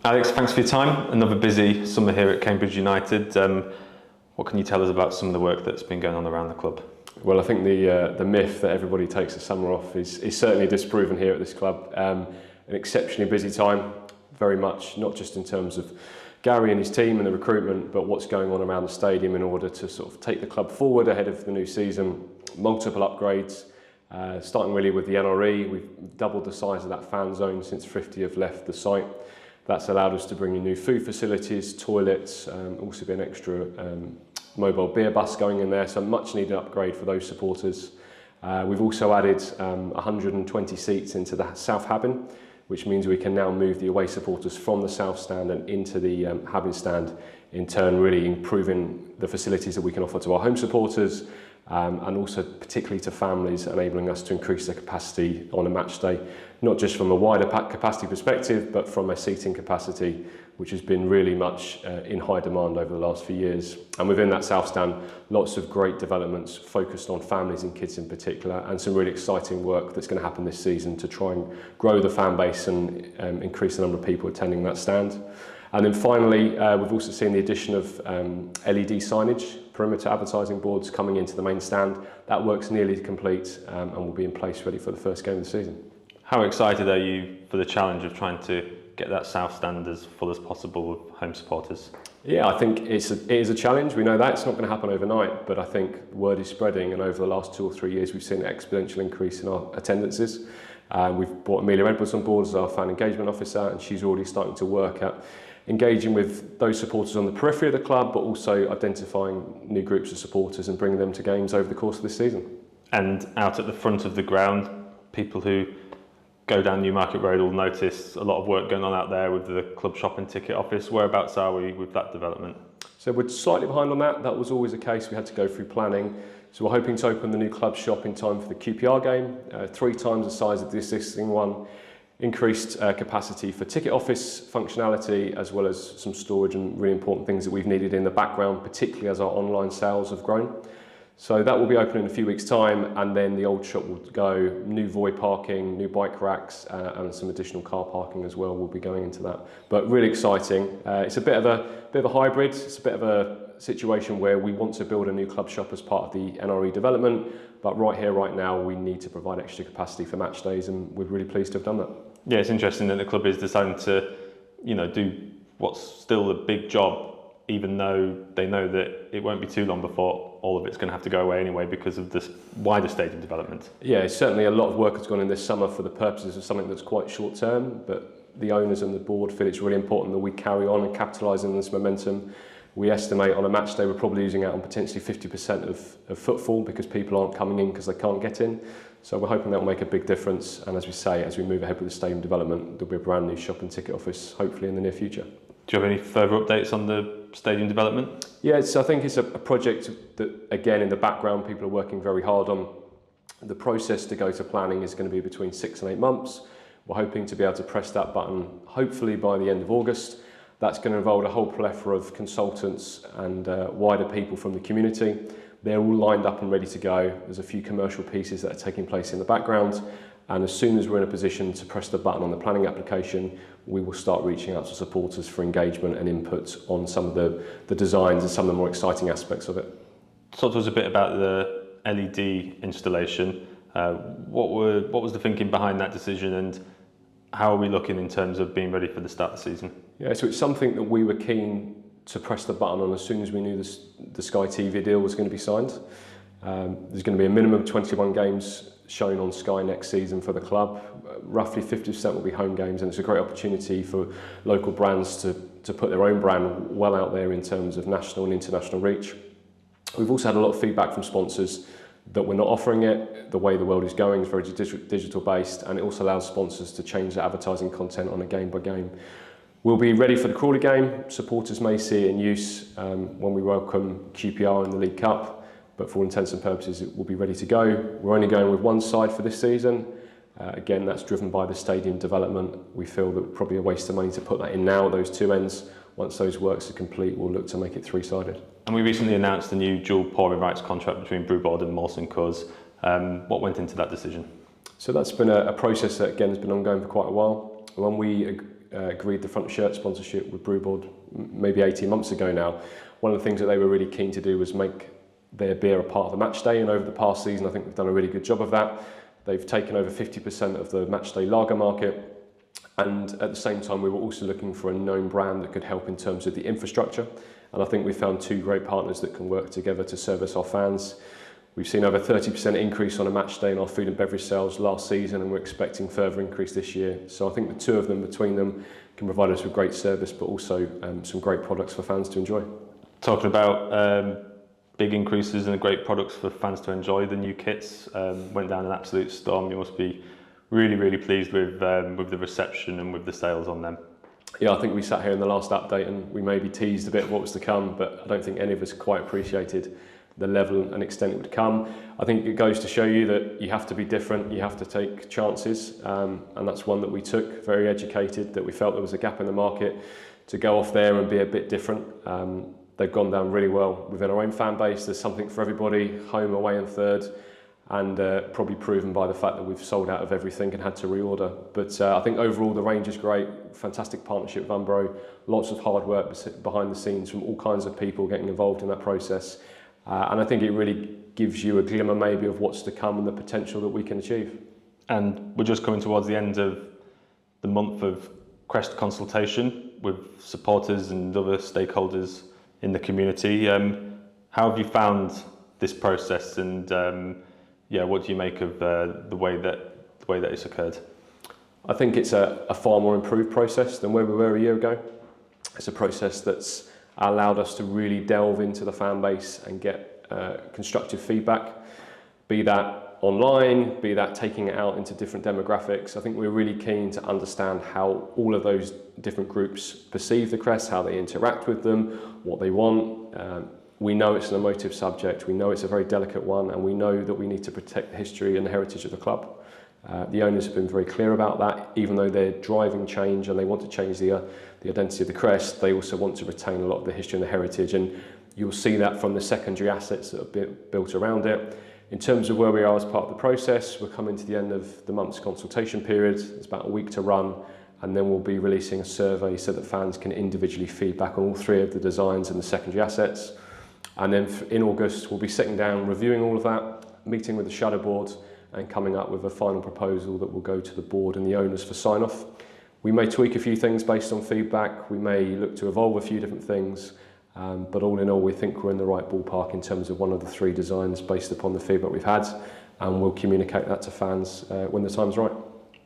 Alex, thanks for your time. Another busy summer here at Cambridge United. What can you tell us about some of the work that's been going on around the club? Well, I think the myth that everybody takes the summer off is certainly disproven here at this club. An exceptionally busy time, very much not just in terms of Gary and his team and the recruitment, but what's going on around the stadium in order to sort of take the club forward ahead of the new season. Multiple upgrades, starting really with the NRE. We've doubled the size of that fan zone since 50 have left the site. That's allowed us to bring in new food facilities, toilets, also be an extra mobile beer bus going in there, so much needed upgrade for those supporters. We've also added 120 seats into the South Habin, which means we can now move the away supporters from the South Stand and into the Habin Stand, in turn really improving the facilities that we can offer to our home supporters and also particularly to families, enabling us to increase their capacity on a match day, not just from a wider capacity perspective, but from a seating capacity, which has been really much in high demand over the last few years. And within that South Stand, lots of great developments focused on families and kids in particular, and some really exciting work that's going to happen this season to try and grow the fan base and increase the number of people attending that stand. And then finally, we've also seen the addition of LED signage, perimeter advertising boards coming into the main stand. That work's nearly complete and will be in place ready for the first game of the season. How excited are you for the challenge of trying to get that South Stand as full as possible with home supporters? Yeah, I think it is a challenge. We know that it's not going to happen overnight, but I think word is spreading, and over the last 2 or 3 years we've seen an exponential increase in our attendances. We've brought Amelia Edwards on board as our fan engagement officer, and she's already starting to work at engaging with those supporters on the periphery of the club, but also identifying new groups of supporters and bringing them to games over the course of this season. And out at the front of the ground, people who go down Newmarket Road will notice a lot of work going on out there with the club shop and ticket office. Whereabouts are we with that development? So we're slightly behind on that. That was always the case. We had to go through planning. So we're hoping to open the new club shop in time for the QPR game, 3 times the size of the existing one. Increased capacity for ticket office functionality, as well as some storage and really important things that we've needed in the background, particularly as our online sales have grown. So that will be open in a few weeks' time, and then the old shop will go. New void parking, new bike racks, and some additional car parking as well will be going into that. But really exciting. It's a bit of a hybrid. It's a bit of a situation where we want to build a new club shop as part of the NRE development, but right here, right now, we need to provide extra capacity for match days, and we're really pleased to have done that. Yeah, it's interesting that the club is deciding to, do what's still a big job, even though they know that it won't be too long before all of it's going to have to go away anyway because of this wider stadium development. Yeah, certainly a lot of work has gone in this summer for the purposes of something that's quite short term, but the owners and the board feel it's really important that we carry on and capitalise on this momentum. We estimate on a match day we're probably losing out on potentially 50% of footfall because people aren't coming in because they can't get in. So we're hoping that will make a big difference, and as we say, as we move ahead with the stadium development, there'll be a brand new shop and ticket office hopefully in the near future. Do you have any further updates on the stadium development? Yeah, I think it's a project that, again, in the background, people are working very hard on. The process to go to planning is going to be between 6 and 8 months. We're hoping to be able to press that button hopefully by the end of August. That's going to involve a whole plethora of consultants and wider people from the community. They're all lined up and ready to go. There's a few commercial pieces that are taking place in the background. And as soon as we're in a position to press the button on the planning application, we will start reaching out to supporters for engagement and input on some of the designs and some of the more exciting aspects of it. Talk to us a bit about the LED installation. What was the thinking behind that decision, and how are we looking in terms of being ready for the start of the season? Yeah, so it's something that we were keen to press the button on as soon as we knew the Sky TV deal was going to be signed. There's going to be a minimum of 21 games shown on Sky next season for the club. Roughly 50% will be home games, and it's a great opportunity for local brands to put their own brand well out there in terms of national and international reach. We've also had a lot of feedback from sponsors that we're not offering it. The way the world is going is very digital based, and it also allows sponsors to change their advertising content on a game by game. We'll be ready for the Crawley game. Supporters may see it in use when we welcome QPR in the League Cup, but for all intents and purposes it will be ready to go. We're only going with one side for this season. Again, that's driven by the stadium development. We feel that probably a waste of money to put that in now at those 2 ends. Once those works are complete, we'll look to make it 3-sided. And we recently announced the new dual pouring rights contract between Brewboard and Molson Coors. What went into that decision? So that's been a process that, again, has been ongoing for quite a while. When we agreed the front shirt sponsorship with Brewboard maybe 18 months ago now, one of the things that they were really keen to do was make their beer a part of the match day, and over the past season I think we've done a really good job of that. They've taken over 50% of the match day lager market, and at the same time we were also looking for a known brand that could help in terms of the infrastructure, and I think we found two great partners that can work together to service our fans. We've seen over 30% increase on a match day in our food and beverage sales last season, and we're expecting further increase this year. So I think the two of them, between them, can provide us with great service, but also some great products for fans to enjoy. Talking about big increases and great products for fans to enjoy, the new kits went down an absolute storm. You must be really, really pleased with the reception and with the sales on them. Yeah, I think we sat here in the last update and we maybe teased a bit of what was to come, but I don't think any of us quite appreciated the level and extent it would come. I think it goes to show you that you have to be different, you have to take chances, and that's one that we took, very educated, that we felt there was a gap in the market to go off there and be a bit different. They've gone down really well within our own fan base. There's something for everybody, home, away and third, and probably proven by the fact that we've sold out of everything and had to reorder. But I think overall the range is great, fantastic partnership with Umbro, lots of hard work behind the scenes from all kinds of people getting involved in that process. And I think it really gives you a glimmer maybe of what's to come and the potential that we can achieve. And we're just coming towards the end of the month of Crest consultation with supporters and other stakeholders in the community. How have you found this process, and what do you make of the way that it's occurred? I think it's a far more improved process than where we were a year ago. It's a process that's allowed us to really delve into the fan base and get constructive feedback, be that online, be that taking it out into different demographics. I think we're really keen to understand how all of those different groups perceive the Crest, how they interact with them, what they want. We know it's an emotive subject, we know it's a very delicate one, and we know that we need to protect the history and the heritage of the club. The owners have been very clear about that. Even though they're driving change and they want to change the identity of the Crest, they also want to retain a lot of the history and the heritage, and you'll see that from the secondary assets that are built around it. In terms of where we are as part of the process, we're coming to the end of the month's consultation period. It's about a week to run, and then we'll be releasing a survey so that fans can individually feedback on all three of the designs and the secondary assets. And then in August, we'll be sitting down, reviewing all of that, meeting with the shadow board, and coming up with a final proposal that will go to the board and the owners for sign-off. We may tweak a few things based on feedback, we may look to evolve a few different things, but all in all we think we're in the right ballpark in terms of one of the three designs based upon the feedback we've had, and we'll communicate that to fans when the time's right.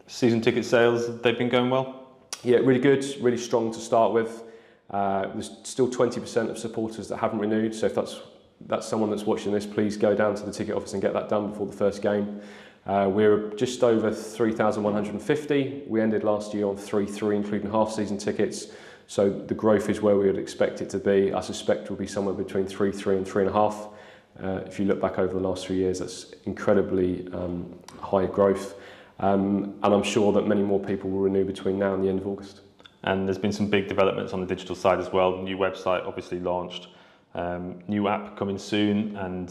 Season ticket sales, they've been going well? Yeah, really good, really strong to start with. There's still 20% of supporters that haven't renewed, so if that's someone that's watching this, please go down to the ticket office and get that done before the first game. We're just over 3,150. We ended last year on 3,300, including half-season tickets. So the growth is where we would expect it to be. I suspect we'll be somewhere between 3,300 and 3,500. If you look back over the last 3 years, that's incredibly high growth. And I'm sure that many more people will renew between now and the end of August. And there's been some big developments on the digital side as well. New website obviously launched, new app coming soon, and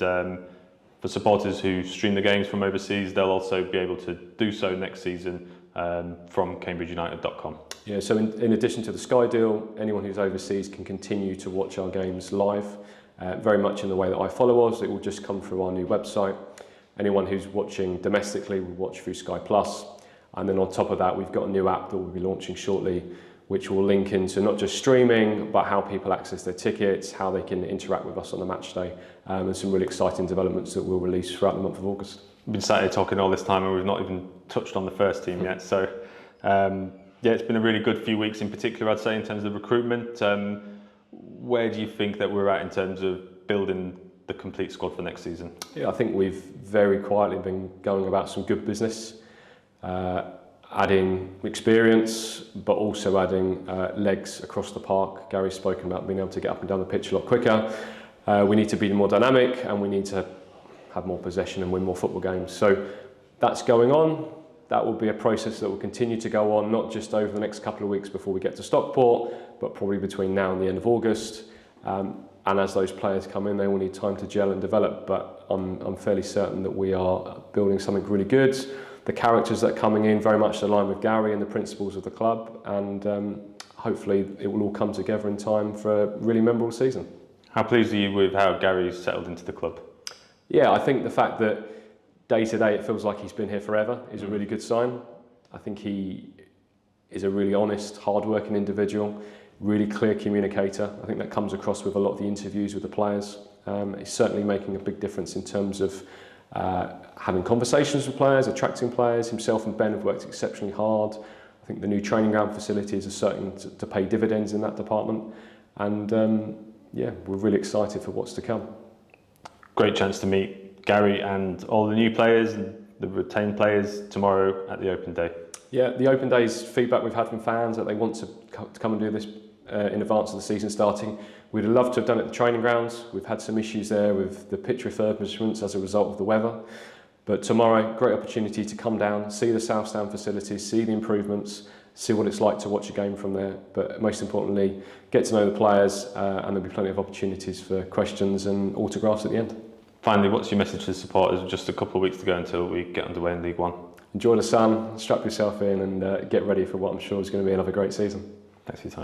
for supporters who stream the games from overseas, they'll also be able to do so next season from cambridgeunited.com. Yeah, so in addition to the Sky deal, anyone who's overseas can continue to watch our games live, very much in the way that I follow us. It will just come through our new website. Anyone who's watching domestically will watch through Sky Plus, and then on top of that we've got a new app that we'll be launching shortly, which will link into not just streaming, but how people access their tickets, how they can interact with us on the match day, and some really exciting developments that we'll release throughout the month of August. We've been sat here talking all this time and we've not even touched on the first team yet, so yeah, it's been a really good few weeks in particular, I'd say, in terms of recruitment. Where do you think that we're at in terms of building the complete squad for next season? Yeah, I think we've very quietly been going about some good business, adding experience, but also adding legs across the park. Gary's spoken about being able to get up and down the pitch a lot quicker. We need to be more dynamic, and we need to have more possession and win more football games. So that's going on. That will be a process that will continue to go on, not just over the next couple of weeks before we get to Stockport, but probably between now and the end of August. And as those players come in, they will need time to gel and develop, but I'm fairly certain that we are building something really good. the characters that are coming in very much align with Gary and the principles of the club, and hopefully it will all come together in time for a really memorable season. How pleased are you with how Gary's settled into the club? Yeah, I think the fact that day to day it feels like he's been here forever is a really good sign. I think he is a really honest, hard-working individual, really clear communicator. I think that comes across with a lot of the interviews with the players. He's certainly making a big difference in terms of having conversations with players, attracting players. Himself and Ben have worked exceptionally hard. I think the new training ground facilities are starting to pay dividends in that department. And yeah, we're really excited for what's to come. Great chance to meet Gary and all the new players and the retained players tomorrow at the open day. Yeah, the open days feedback we've had from fans that they want to come and do this in advance of the season starting. We'd have loved to have done it at the training grounds. We've had some issues there with the pitch refurbishments as a result of the weather. But tomorrow, great opportunity to come down, see the South Stand facilities, see the improvements, see what it's like to watch a game from there. But most importantly, get to know the players, and there'll be plenty of opportunities for questions and autographs at the end. Finally, what's your message to supporters? Just a couple of weeks to go until we get underway in League One. Enjoy the sun, strap yourself in, and get ready for what I'm sure is going to be another great season. Thanks for your time.